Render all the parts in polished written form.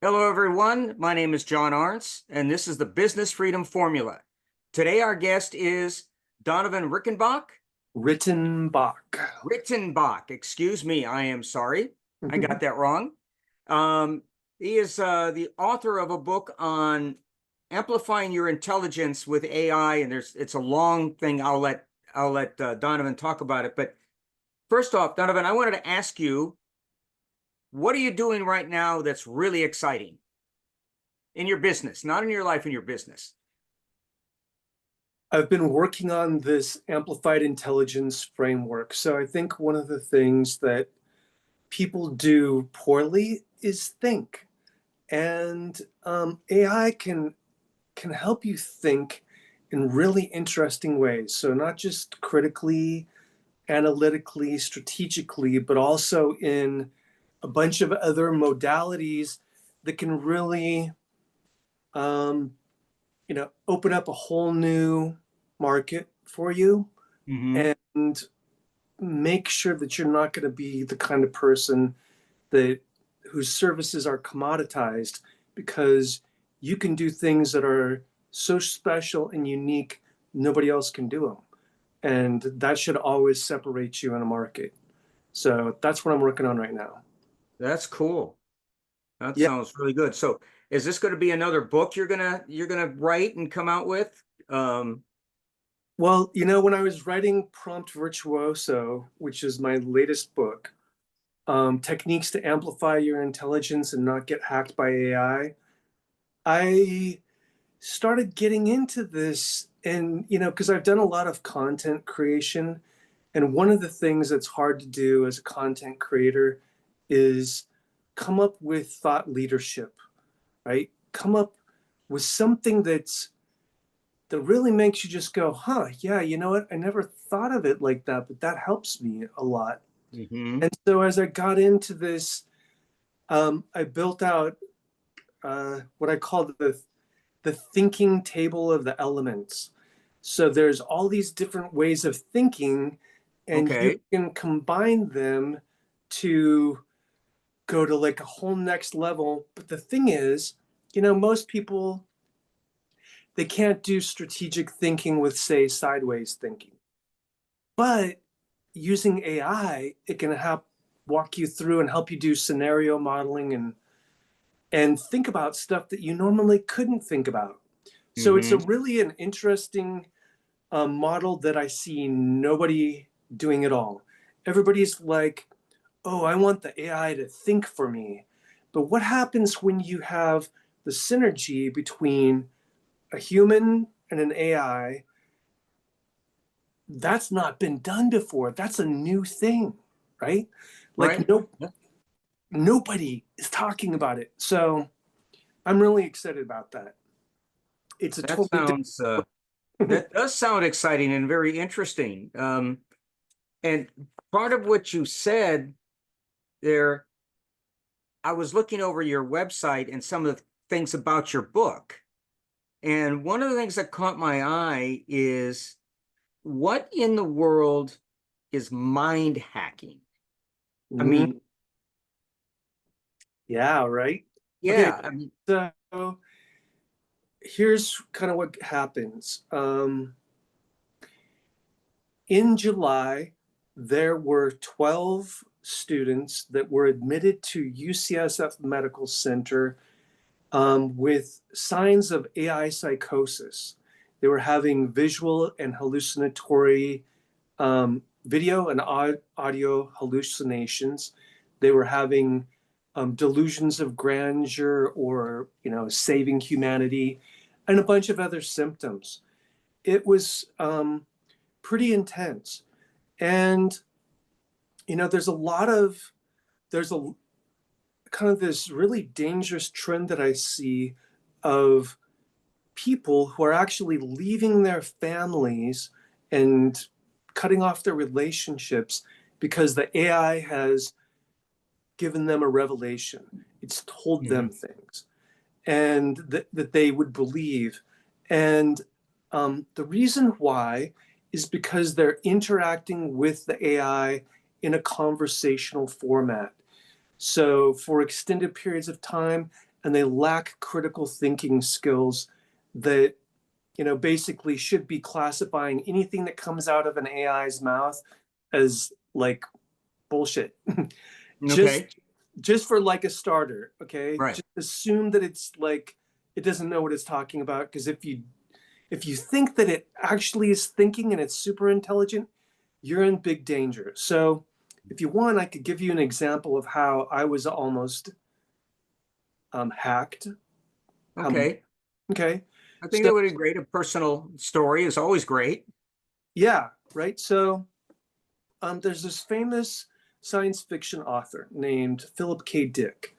Hello, everyone. My name is John Arntz, and this is the Business Freedom Formula. Today, our guest is Donovan Rittenbach. Rittenbach. Rittenbach, excuse me. I am sorry. I got that wrong. Um, he is the author of a book on amplifying your intelligence with AI, and it's a long thing. I'll let Donovan talk about it. But first off, Donovan, I wanted to ask you, what are you doing right now that's really exciting in your business, not in your life, in your business? I've been working on this amplified intelligence framework. So I think one of the things that people do poorly is think. And AI can help you think in really interesting ways. So not just critically, analytically, strategically, but also in a bunch of other modalities that can really um, open up a whole new market for you Mm-hmm. and make sure that you're not going to be the kind of person that whose services are commoditized, because you can do things that are so special and unique nobody else can do them, and that should always separate you in a market. So that's what I'm working on right now. That's cool. That Yeah. sounds really good. So, is this going to be another book you're gonna write and come out with? Well, when I was writing Prompt Virtuoso, which is my latest book, techniques to amplify your intelligence and not get hacked by I started getting into this, and because I've done a lot of content creation, and one of the things that's hard to do as a content creator is come up with thought leadership, right? Come up with something that really makes you just go, huh, yeah, you know what? I never thought of it like that, but that helps me a lot. Mm-hmm. And so as I got into this, I built out what I call the thinking table of the elements. So there's all these different ways of thinking, and you Okay. can combine them to go to like a whole next level. But the thing is, most people, they can't do strategic thinking with, say, sideways thinking. But using AI, it can help walk you through and help you do scenario modeling and think about stuff that you normally couldn't think about. So it's a Mm-hmm. really an interesting model that I see nobody doing at all. Everybody's like, oh, I want the AI to think for me. But what happens when you have the synergy between a human and an AI? That's not been done before. That's a new thing, right? Like, Right. no, nobody is talking about it. So I'm really excited about that. It's a That totally sounds different. that does sound exciting and very interesting. And part of what you said there, I was looking over your website and some of the things about your book. And one of the things that caught my eye is, what in the world is mind hacking? I Mm, mean, yeah, right. Okay, yeah, I mean, so here's kind of what happens. In July, there were 12 students that were admitted to UCSF Medical Center with signs of AI psychosis. They were having visual and hallucinatory video and audio hallucinations. They were having delusions of grandeur or, saving humanity, and a bunch of other symptoms. It was pretty intense. And, there's a kind of this really dangerous trend that I see of people who are actually leaving their families and cutting off their relationships because the AI has given them a revelation. It's told them mhm. things and that they would believe. And the reason why is because they're interacting with the AI in a conversational format. So for extended periods of time, and they lack critical thinking skills that, basically should be classifying anything that comes out of an AI's mouth as like bullshit. just Okay. just for like a starter, okay? Right. Just assume that it's like it doesn't know what it's talking about, because if you think that it actually is thinking and it's super intelligent, you're in big danger. So if you want, I could give you an example of how I was almost hacked. Um, Okay. okay. I think So that would be great. A personal story is always great. yeah, right. So there's this famous science fiction author named Philip K. Dick.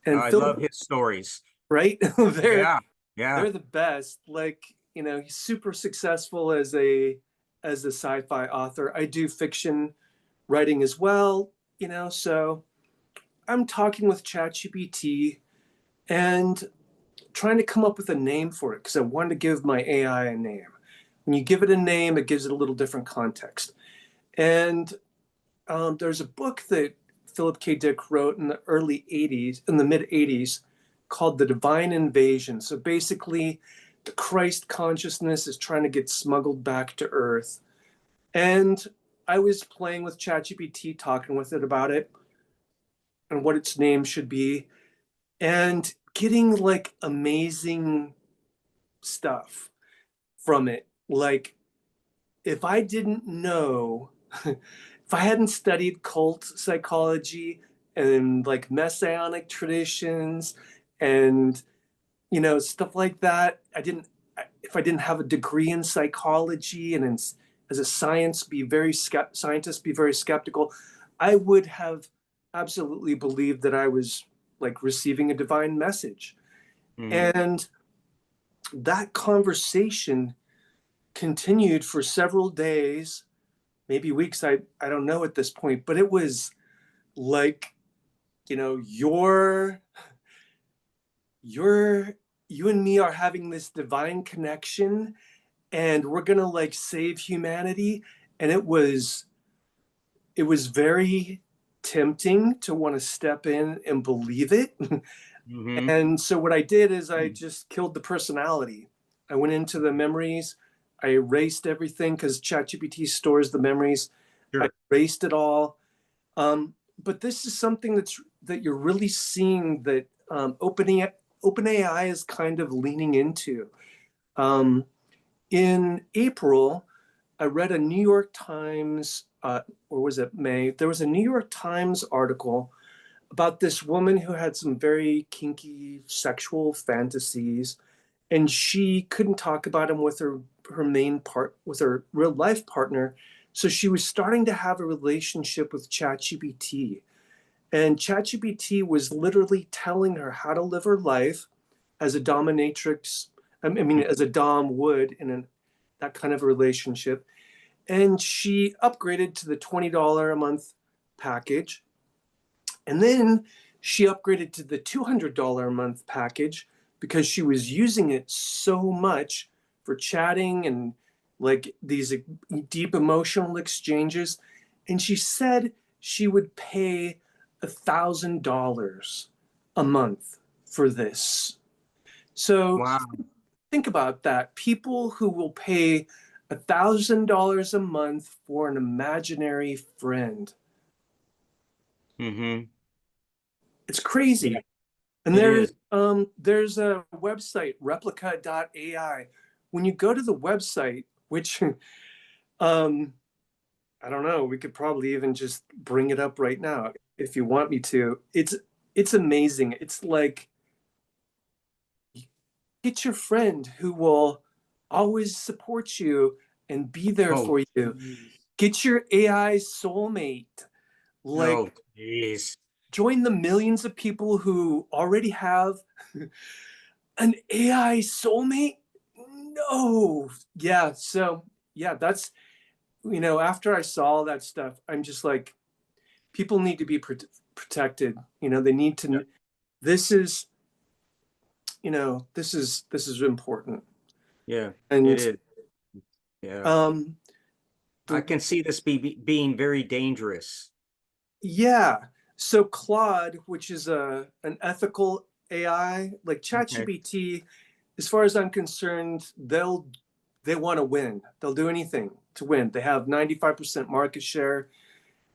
And I love Philip, his stories. right? they're Yeah. Yeah. they're the best. Like, he's super successful as a sci-fi author. I do fiction writing as well, so I'm talking with ChatGPT and trying to come up with a name for it because I wanted to give my AI a name. When you give it a name, it gives it a little different context. And there's a book that Philip K. Dick wrote in the mid 80s, called The Divine Invasion. So basically, the Christ consciousness is trying to get smuggled back to Earth. And I was playing with ChatGPT, talking with it about it and what its name should be, and getting like amazing stuff from it. Like, if I didn't know, if I hadn't studied cult psychology and like messianic traditions and stuff like that, if I didn't have a degree in psychology and as a scientist be very skeptical, I would have absolutely believed that I was like receiving a divine message. Mhm. And that conversation continued for several days, maybe weeks. I don't know at this point, but it was like, you know, you're you and me are having this divine connection and we're gonna like save humanity. And it was very tempting to want to step in and believe it. Mhm. And so what I did is I just killed the personality. I went into the memories. I erased everything because ChatGPT stores the memories. I Sure. erased it all. But this is something that you're really seeing that OpenAI is kind of leaning into. Um, in April, I read a New York Times, or was it May? There was a New York Times article about this woman who had some very kinky sexual fantasies, and she couldn't talk about them with her real life partner. So she was starting to have a relationship with ChatGPT. And ChatGPT was literally telling her how to live her life as a dominatrix. I mean, as a dom would in that kind of relationship. And she upgraded to the $20 a month package. And then she upgraded to the $200 a month package because she was using it so much for chatting and like these deep emotional exchanges. And she said she would pay $1,000 a month for this. So Wow. think about that. People who will pay $1,000 a month for an imaginary friend. Mhm. It's Yeah, crazy. And it there's is. there's a website, replica.ai. When you go to the website, which um, I don't know, we could probably even just bring it up right now if you want me to. It's amazing. It's like get your friend who will always support you and be there Oh, for you. geez. Get your AI soulmate. Oh, Like jeez. join the millions of people who already have an AI soulmate? No. Yeah. So, yeah, that's, after I saw that stuff, I'm just like, people need to be protected. They need Yeah, to, this is, this is important. yeah, it And, is. Yeah. um, I the, can see this being very dangerous. yeah. So Claude, which is an ethical AI, like Okay. ChatGPT, as far as I'm concerned, they want to win. They'll do anything to win. They have 95% market share.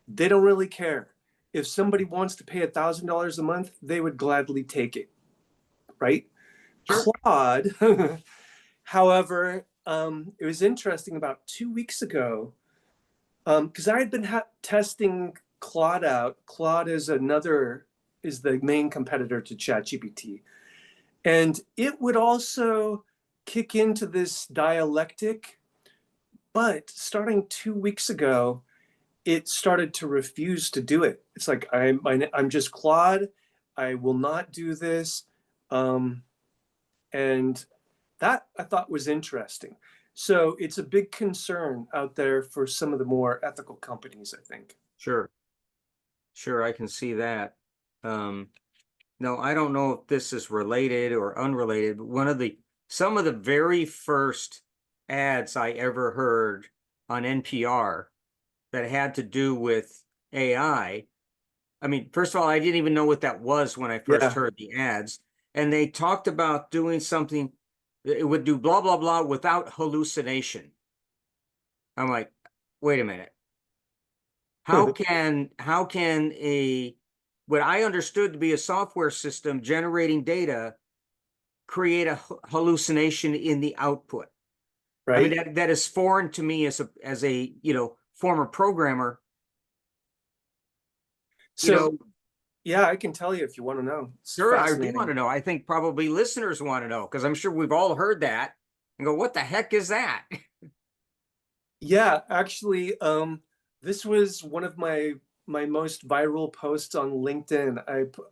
They don't really care. If somebody wants to pay $1,000 a month, they would gladly take it, right? Sure. Claude, however, it was interesting about 2 weeks ago, because I had been testing Claude out. Claude is the main competitor to ChatGPT, and it would also kick into this dialectic. But starting 2 weeks ago, it started to refuse to do it. It's like I'm just Claude. I will not do this, and that I thought was interesting. So it's a big concern out there for some of the more ethical companies, I think. Sure. Sure, I can see that. Um, no, I don't know if this is related or unrelated, but some of the very first ads I ever heard on NPR that had to do with AI. I mean, first of all, I didn't even know what that was when I first Yeah. heard the ads. And they talked about doing something, it would do blah, blah, blah without hallucination. I'm like, wait a minute. How can what I understood to be a software system generating data create a hallucination in the output? I mean, Right. that is foreign to me as a, former programmer, you So know, yeah, I can tell you if you want to know. It's sure, I do want fascinating. to know. I think probably listeners want to know because I'm sure we've all heard that and go, what the heck is that? Yeah, actually, this was one of my most viral posts on LinkedIn.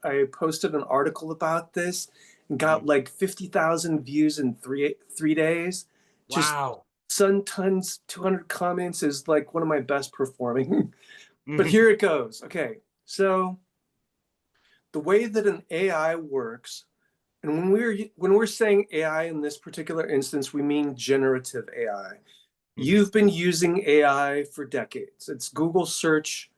I posted an article about this and got Mhm. like 50,000 views in three days. Just Wow. sun tons, 200 comments is like one of my best performing. But Mhm. here it goes. Okay, so the way that an AI works, and when we're saying AI in this particular instance, we mean generative AI. Mhm. You've been using AI for decades. It's Google search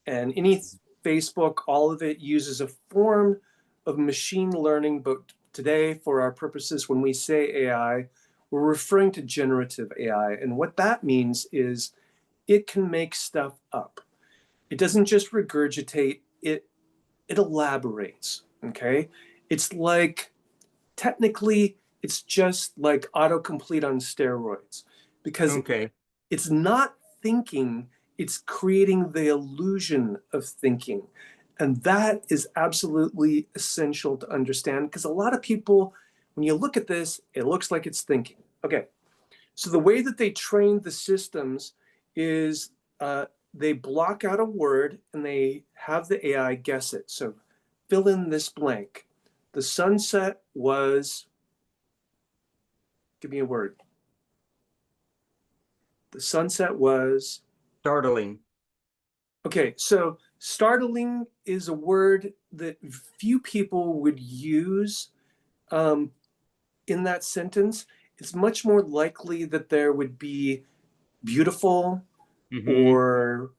and any Facebook, all of it uses a form of machine learning. But today, for our purposes, when we say AI, we're referring to generative AI. And what that means is it can make stuff up. It doesn't just regurgitate, it elaborates. Okay. It's like technically it's just like autocomplete on steroids because Okay. it's not thinking, it's creating the illusion of thinking. And that is absolutely essential to understand because a lot of people, when you look at this, it looks like it's thinking. Okay, so the way that they train the systems is they block out a word and they have the AI guess it. So fill in this blank. The sunset was, give me a word. The sunset was, Startling. okay, so startling is a word that few people would use um, in that sentence. It's much more likely that there would be beautiful Hmm. or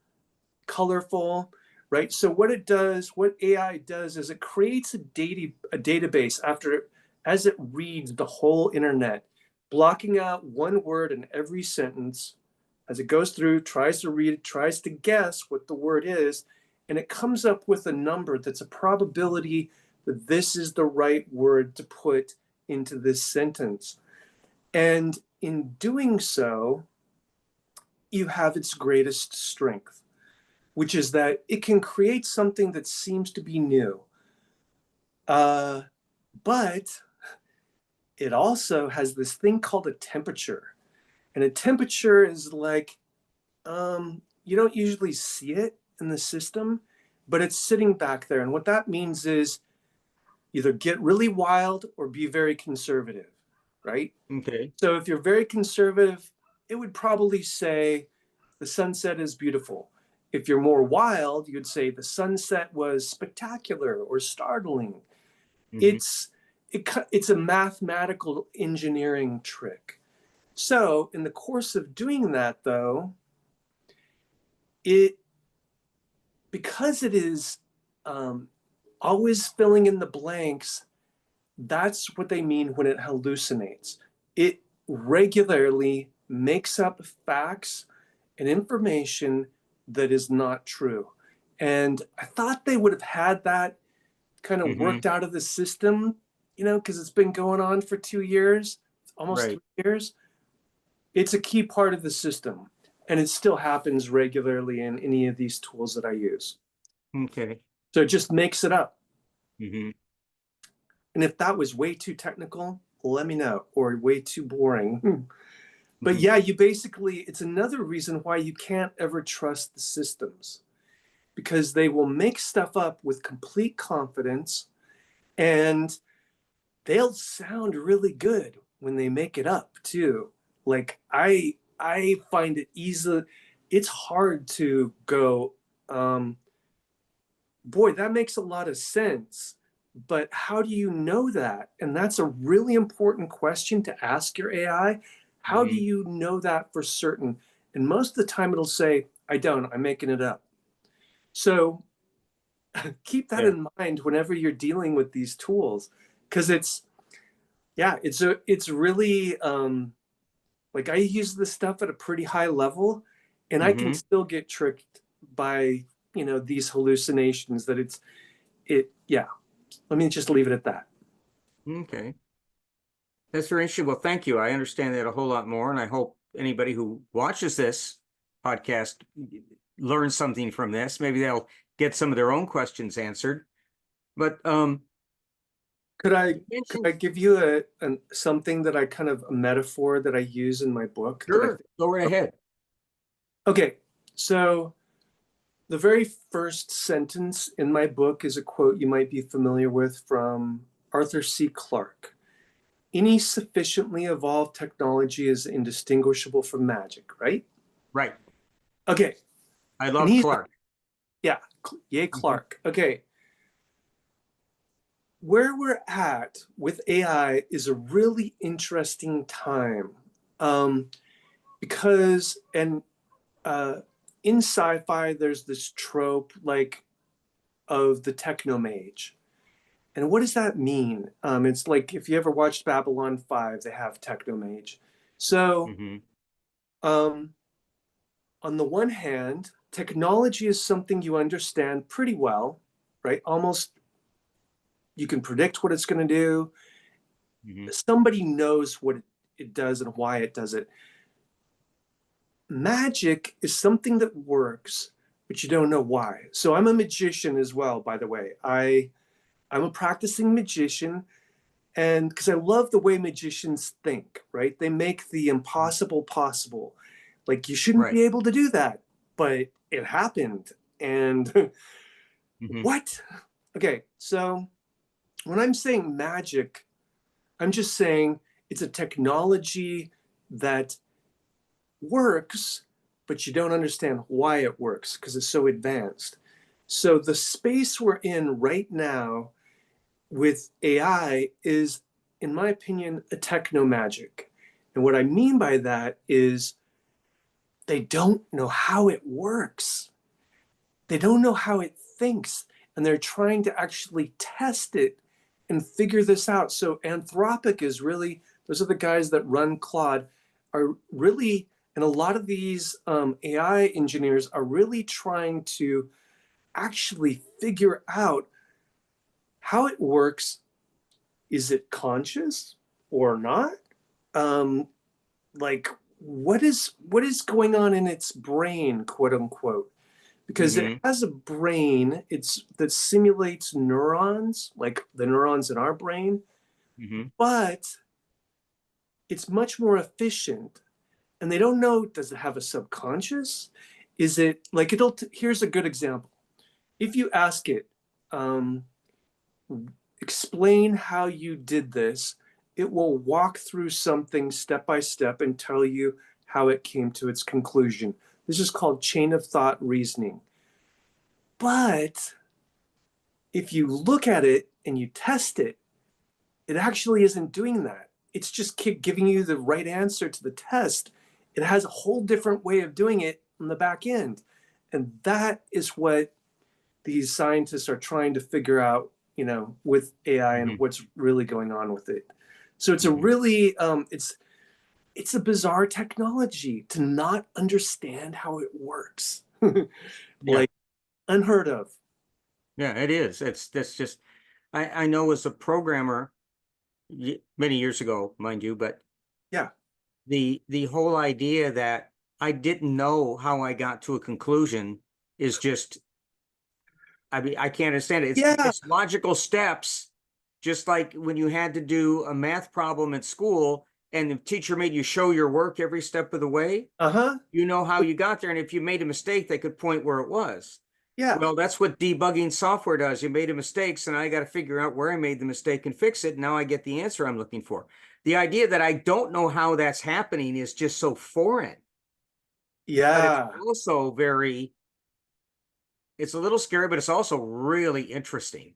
colorful, right? So what it does, what AI does is it creates a database as it reads the whole internet, blocking out one word in every sentence as it goes through, tries to read it, tries to guess what the word is, and it comes up with a number that's a probability that this is the right word to put into this sentence. And in doing so, you have its greatest strength, which is that it can create something that seems to be new. Uh, but it also has this thing called a temperature. And a temperature is like, you don't usually see it in the system, but it's sitting back there. And what that means is either get really wild or be very conservative, right? Okay. So if you're very conservative, it would probably say the sunset is beautiful. If you're more wild, you'd say the sunset was spectacular or startling. Hmm. It's a mathematical engineering trick. So in the course of doing that, though, it because it is um, always filling in the blanks, That's what they mean when it hallucinates. It regularly makes up facts and information that is not true. And I thought they would have had that kind of Hmm. worked out of the system, because it's been going on for 2 years, almost Right. 3 years. It's a key part of the system, and it still happens regularly in any of these tools that I use. Okay. So it just makes it up. Hmm. And if that was way too technical, let me know, or way too boring. But Hmm. yeah, it's another reason why you can't ever trust the systems, because they will make stuff up with complete confidence, and they'll sound really good when they make it up too. Like I find it's hard to go, um, boy, that makes a lot of sense. But how do you know that? And that's a really important question to ask your AI. How do Hmm. you know that for certain? And most of the time it'll say, I don't, I'm making it up. So keep that Yeah. in mind whenever you're dealing with these tools, because it's really, like, I use this stuff at a pretty high level, and I can Hmm. still get tricked by, these hallucinations that yeah. Let me just leave it at that. Okay. That's very interesting. Well, thank you. I understand that a whole lot more, and I hope anybody who watches this podcast learns something from this. Maybe they'll get some of their own questions answered. But Could I you could mentioned, I give you something that I kind of a metaphor that I use in my book that I sure, think. go right ahead. Okay, so the very first sentence in my book is a quote you might be familiar with from Arthur C. Clarke. Any sufficiently evolved technology is indistinguishable from magic, right? Right. Okay, I and love Clark. yeah, yay, Hmm. Clarke. Okay, where we're at with AI is a really interesting time, um, because uh, in sci-fi there's this trope like of the technomage. And what does that mean? It's like if you ever watched Babylon 5, they have technomage. So Hmm. um, on the one hand, technology is something you understand pretty well, right? Almost you can predict what it's going to do. Hmm. Somebody knows what it does and why it does it. Magic is something that works, but you don't know why. So I'm a magician as well, by the way. I'm a practicing magician, and because I love the way magicians think, right? They make the impossible possible. Like, you shouldn't Right. be able to do that, but it happened. And Hmm. what? Okay, so when I'm saying magic, I'm just saying it's a technology that works, but you don't understand why it works because it's so advanced. So the space we're in right now with AI is, in my opinion, a techno magic. And what I mean by that is they don't know how it works. They don't know how it thinks. And they're trying to actually test it and figure this out. So Anthropic is really, those are the guys that run Claude, are really, and a lot of these AI engineers are really trying to actually figure out how it works. Is it conscious or not? Um, like, what is going on in its brain, quote unquote? Because it Hmm. has a brain, that simulates neurons, like the neurons in our brain, Hmm. but it's much more efficient. And they don't know, does it have a subconscious? Is it like here's a good example. If you ask it, um, explain how you did this, it will walk through something step by step and tell you how it came to its conclusion. This is called chain of thought reasoning. But if you look at it and you test it, it actually isn't doing that. It's just giving you the right answer to the test. It has a whole different way of doing it on the back end. And that is what these scientists are trying to figure out, with AI and Hmm. what's really going on with it. So it's a Hmm. really it's a bizarre technology to not understand how it works. Yeah. Like unheard of. Yeah, it is. That's just, I know as a programmer many years ago, mind you, but Yeah. the whole idea that I didn't know how I got to a conclusion is just, I mean, I can't understand it. Yeah. It's logical steps, just like when you had to do a math problem at school and the teacher made you show your work every step of the way. Uh-huh. You know how you got there, and if you made a mistake, they could point where it was. Yeah. Well, that's what debugging software does. You made a mistake, so now I got to figure out where I made the mistake and fix it. Now I get the answer I'm looking for. The idea that I don't know how that's happening is just so foreign, but it's Yeah. also very, it's a little scary, but it's also really interesting.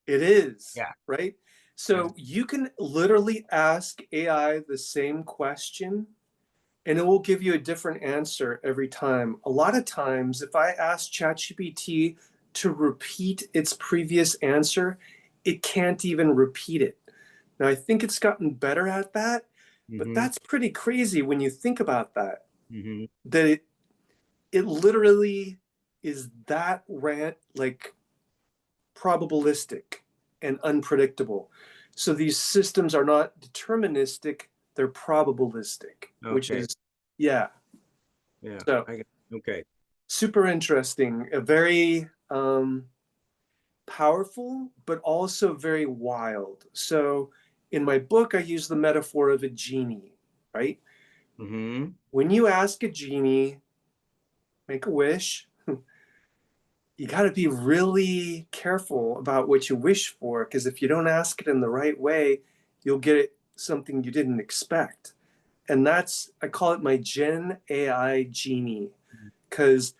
It is, Yeah. right? Yeah. So you can literally ask AI the same question and it will give you a different answer every time. A lot of times, if I ask ChatGPT to repeat its previous answer, it can't even repeat it. Now, I think it's gotten better at that, but Hmm. that's pretty crazy when you think about that. Hmm. That it literally is that like probabilistic and unpredictable. So these systems are not deterministic, they're probabilistic, which Okay. is, yeah. Yeah. So Okay. super interesting, a very powerful, but also very wild. So in my book, I use the metaphor of a genie, right? Hmm. When you ask a genie, make a wish, you got to be really careful about what you wish for because if you don't ask it in the right way, you'll get something you didn't expect. And that's, I call it my Gen AI genie because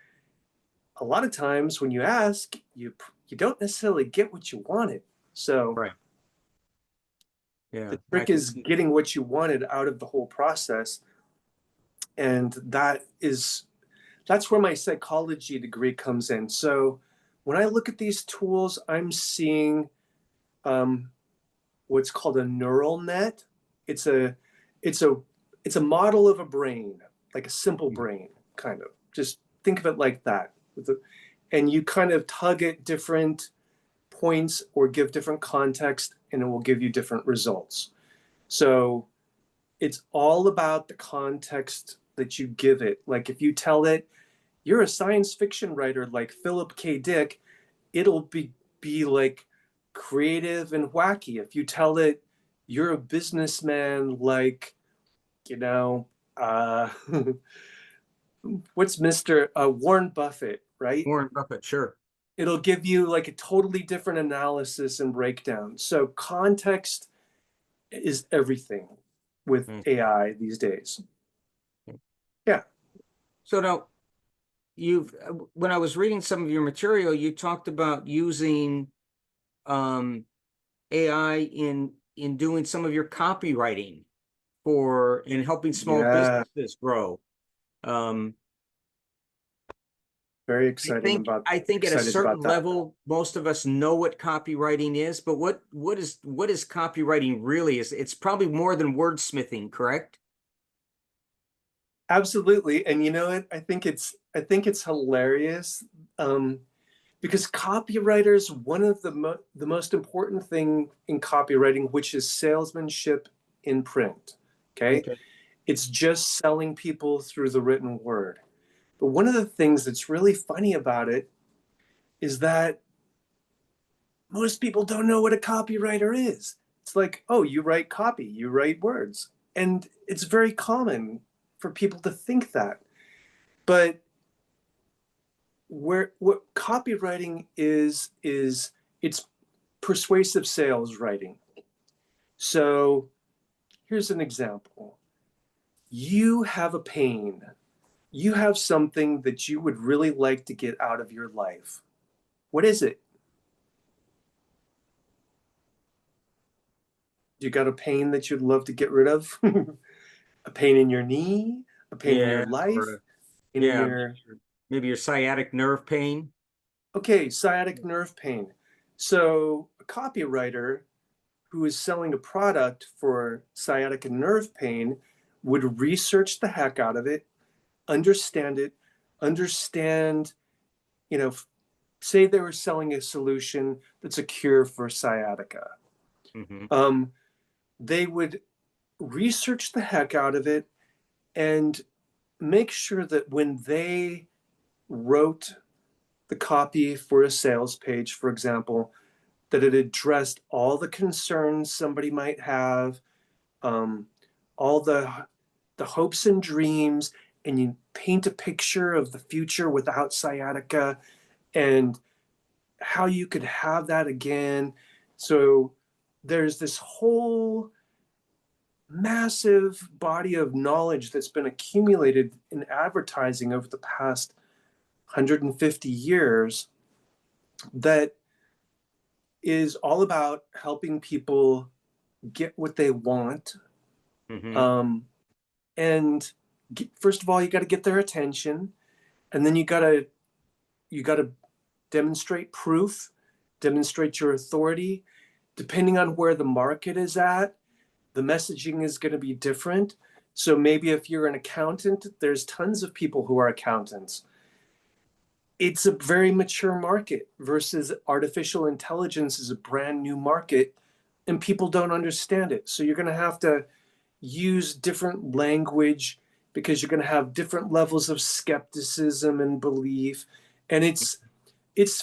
a lot of times when you ask, you don't necessarily get what you wanted. So Right. Yeah. the I trick can is see. getting what you wanted out of the whole process. And that's where my psychology degree comes in. So when I look at these tools, I'm seeing um, what's called a neural net. It's a it's a it's a model of a brain, like a simple brain, kind of. Just think of it like that. And you kind of tug at different points or give different context, and it will give you different results. So it's all about the context that you give it. Like if you tell it you're a science fiction writer like Philip K. Dick, it'll be like creative and wacky. If you tell it you're a businessman like, you know, uh, what's Mr. Warren Buffett, right? Warren Buffett, sure. It'll give you like a totally different analysis and breakdown. So context is everything with Mm. AI these days. Yeah. So now when I was reading some of your material, you talked about using um, AI in doing some of your copywriting for in helping small Yeah. businesses grow. Um, Very I think at a excited certain about that. level, most of us know what copywriting is, but what is copywriting really? Is it's probably more than wordsmithing, correct? Absolutely. And you know what? I think it's hilarious because copywriters, one of the most important thing in copywriting, which is salesmanship in print. Okay. Okay. It's just selling people through the written word. But one of the things that's really funny about it is that most people don't know what a copywriter is. It's like, oh, you write copy, you write words. And it's very common for people to think that. But what copywriting is it's persuasive sales writing. So here's an example. You have a pain. You have something that you would really like to get out of your life. What is it? You got a pain that you'd love to get rid of? A pain in your knee, a pain in your Yeah, life, in yeah, your maybe your sciatic nerve pain. okay, sciatic nerve pain. So a copywriter who is selling a product for sciatica nerve pain would research the heck out of it, understand, you know, say they were selling a solution that's a cure for sciatica. Mm-hmm. They would research the heck out of it and make sure that when they wrote the copy for a sales page, for example, that it addressed all the concerns somebody might have, um, all the hopes and dreams, and you paint a picture of the future without sciatica and how you could have that again. So there's this whole massive body of knowledge that's been accumulated in advertising over the past 150 years that is all about helping people get what they want. Mm-hmm. Um, and first of all, you got to get their attention, and then you got to demonstrate proof, demonstrate your authority. Depending on where the market is at, the messaging is going to be different. So maybe if you're an accountant, there's tons of people who are accountants. It's a very mature market versus artificial intelligence is a brand new market and people don't understand it. So you're going to have to use different language because you're going to have different levels of skepticism and belief. And it's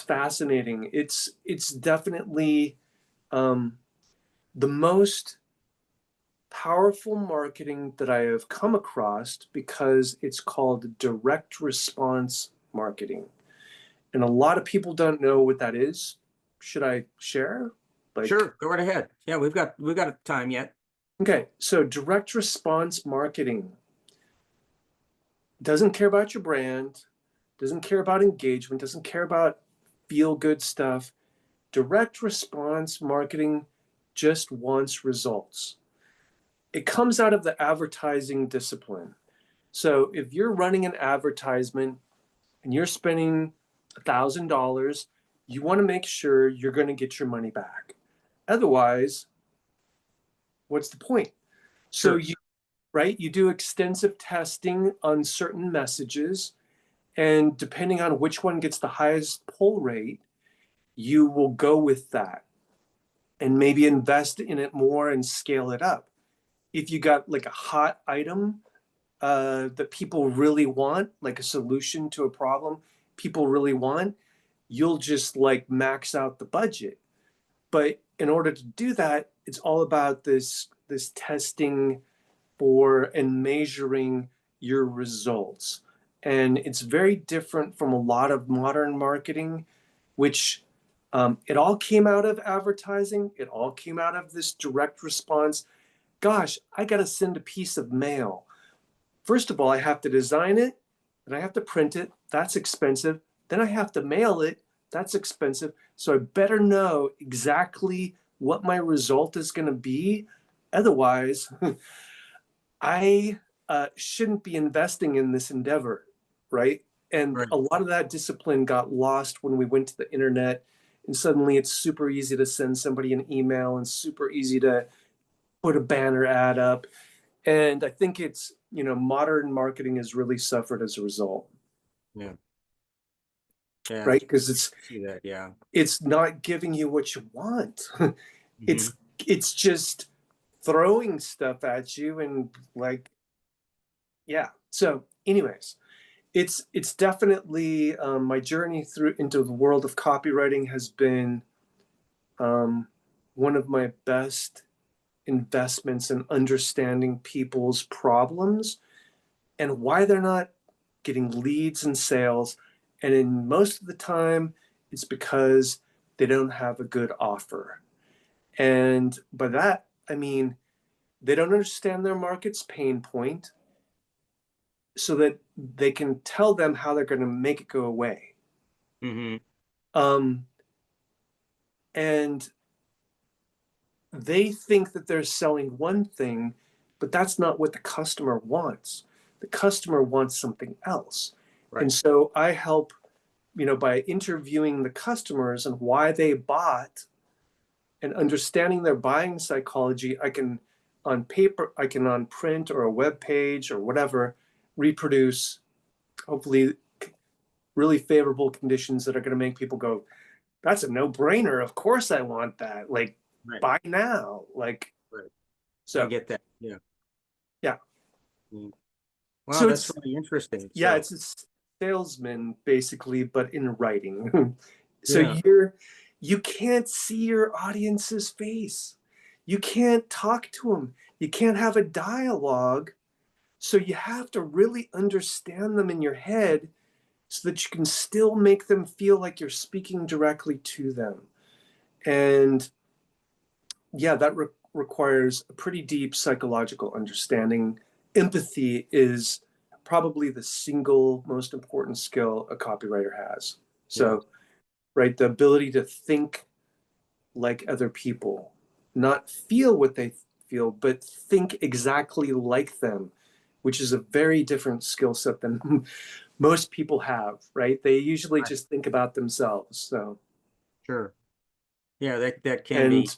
fascinating. It's definitely um, the most powerful marketing that I have come across because it's called direct response marketing. And a lot of people don't know what that is. Should I share? Like, Sure, go right ahead. Yeah, we've got time yet. okay, so direct response marketing doesn't care about your brand, doesn't care about engagement, doesn't care about feel good stuff. Direct response marketing just wants results. It comes out of the advertising discipline. So if you're running an advertisement and you're spending $1,000, you want to make sure you're going to get your money back. Otherwise, what's the point? So Sure. you right, you do extensive testing on certain messages, and depending on which one gets the highest pull rate, you will go with that and maybe invest in it more and scale it up. If you got like a hot item that people really want, like a solution to a problem people really want, you'll just like max out the budget. But in order to do that, it's all about this testing for and measuring your results. And it's very different from a lot of modern marketing, which it all came out of advertising. It all came out of this direct response. Gosh, I got to send a piece of mail. First of all, I have to design it, then I have to print it. That's expensive. Then I have to mail it. That's expensive. So I better know exactly what my result is going to be. Otherwise, I shouldn't be investing in this endeavor, right? And Right. a lot of that discipline got lost when we went to the internet. And suddenly it's super easy to send somebody an email and super easy to put a banner ad up. And I think it's, modern marketing has really suffered as a result, Yeah. Yeah. right? Because it's See that. Yeah. it's not giving you what you want. Mm-hmm. It's just throwing stuff at you and like, yeah. So anyways, it's definitely my journey through into the world of copywriting has been um, one of my best investments in understanding people's problems and why they're not getting leads and sales. And in most of the time, it's because they don't have a good offer. And by that, I mean they don't understand their market's pain point so that they can tell them how they're going to make it go away. Mm-hmm. Um, and they think that they're selling one thing, but that's not what the customer wants. The customer wants something else. And Right. so I help by interviewing the customers and why they bought and understanding their buying psychology, I can on paper, I can on print or a web page or whatever, reproduce hopefully really favorable conditions that are going to make people go, that's a no-brainer. Of course I want that. Like, Right. buy now. Like, Right. so I get that. Yeah. yeah. Mm. Wow, So that's it's, really interesting. yeah, So, it's a salesman basically, but in writing. So yeah, you can't see your audience's face. You can't talk to them. You can't have a dialogue. So you have to really understand them in your head so that you can still make them feel like you're speaking directly to them. And yeah, that requires a pretty deep psychological understanding. Empathy is probably the single most important skill a copywriter has. yeah, So, right, the ability to think like other people, not feel what they feel, but think exactly like them, which is a very different skill set than most people have, right? They usually right. just think about themselves. So, Sure. Yeah, that can be. and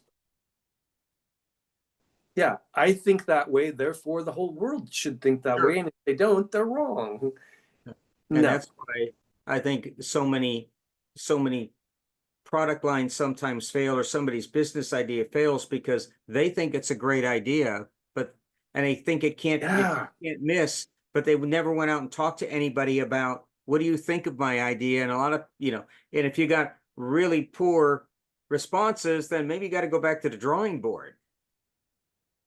yeah, I think that way, therefore the whole world should think that Sure. way. And if they don't, they're wrong. And No. that's why I think so many product lines sometimes fail, or somebody's business idea fails because they think it's a great idea, and they think it Yeah. can't miss, but they never went out and talked to anybody about, what do you think of my idea? And a lot of, and if you got really poor responses, then maybe you got to go back to the drawing board,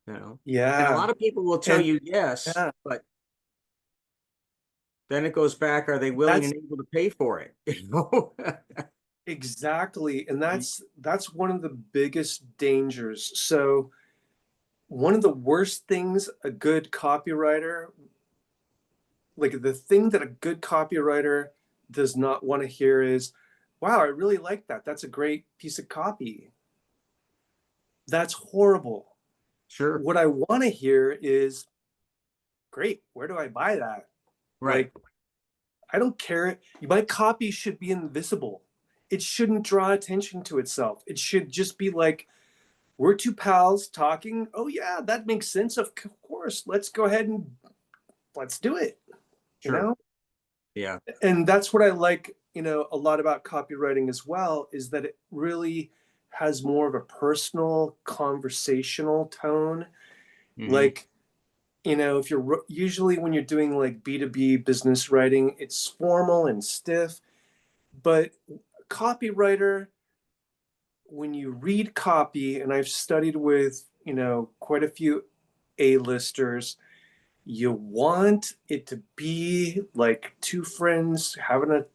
and a Yeah. lot of people will tell And you yes, yeah, but then it goes back, are they willing that's and able to pay for it? You know? exactly. And that's one of the biggest dangers. So one of the worst things a good copywriter, like the thing that a good copywriter does not want to hear is, wow, I really like that. That's a great piece of copy. That's horrible. Sure. What I want to hear is, great, where do I buy that? Right. Like, I don't care. My copy should be invisible. It shouldn't draw attention to itself. It should just be like, we're two pals talking. Oh, yeah, that makes sense. Of course. Let's go ahead and let's do it. You Sure. know? Yeah. And that's what I like, a lot about copywriting as well, is that it really has more of a personal, conversational tone. Hmm. Like, if you're usually when you're doing like B2B business writing, it's formal and stiff. But copywriter, when you read copy, and I've studied with, quite a few A-listers, you want it to be like two friends having a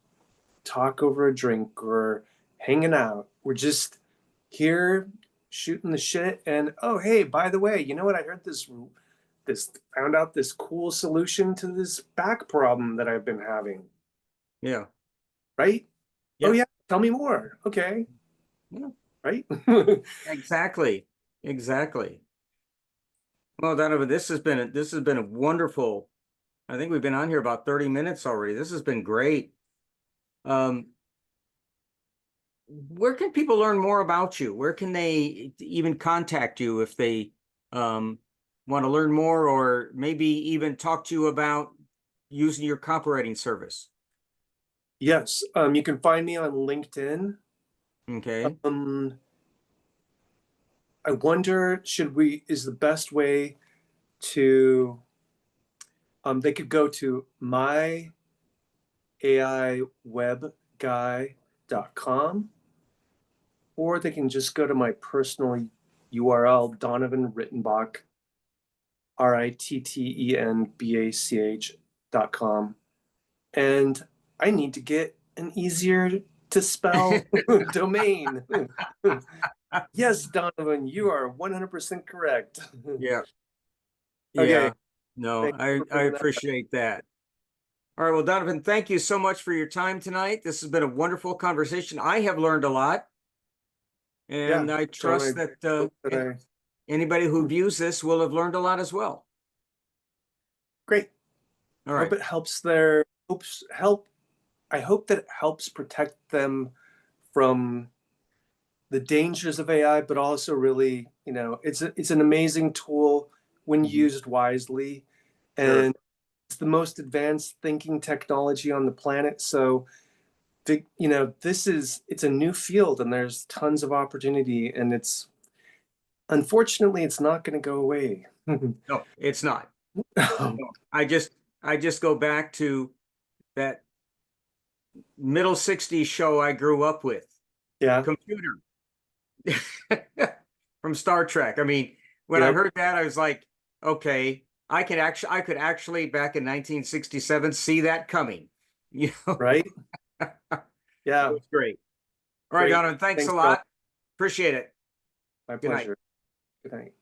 talk over a drink or hanging out. We're just here shooting the shit. And oh, hey, by the way, you know what? I heard this found out this cool solution to this back problem that I've been having. Yeah. Right? Oh Yeah. yeah, tell me more. Okay. Yeah. Right? Exactly. Exactly. Well, Donovan, this has been a wonderful. I think we've been on here about 30 minutes already. This has been great. Um, where can people learn more about you? Where can they even contact you if they um, want to learn more, or maybe even talk to you about using your copywriting service? Yes. You can find me on LinkedIn. Okay. Um, I wonder, is the best way to, they could go to myaiwebguy.com, or they can just go to my personal URL, Donovan Rittenbach, Rittenbach.com. And I need to get an easier to spell domain. Yes, Donovan, you are 100% correct. Yeah. Okay, Yeah. No, thanks I for I bringing that up. appreciate that. All right. Well, Donovan, thank you so much for your time tonight. This has been a wonderful conversation. I have learned a lot, Yeah, and I John, trust I that hope that anybody who views this will have learned a lot as well. great. All I hope right. it helps help I hope that it helps protect them from the dangers of AI, but also really, it's an amazing tool when Mhm. used wisely, Sure. and it's the most advanced thinking technology on the planet. So, it's a new field, and there's tons of opportunity, and it's unfortunately it's not going to go away. No, it's not. No. I just go back to that middle 60s show I grew up with, Yeah. Computer from Star Trek. I mean, when I Yep. heard that, I was like, okay, I could actually back in 1967 see that coming. You know, Right. it Yeah. was great. All right, Great. Donovan, thanks a Thanks, John. lot. Appreciate it. My Good night. pleasure. Good night.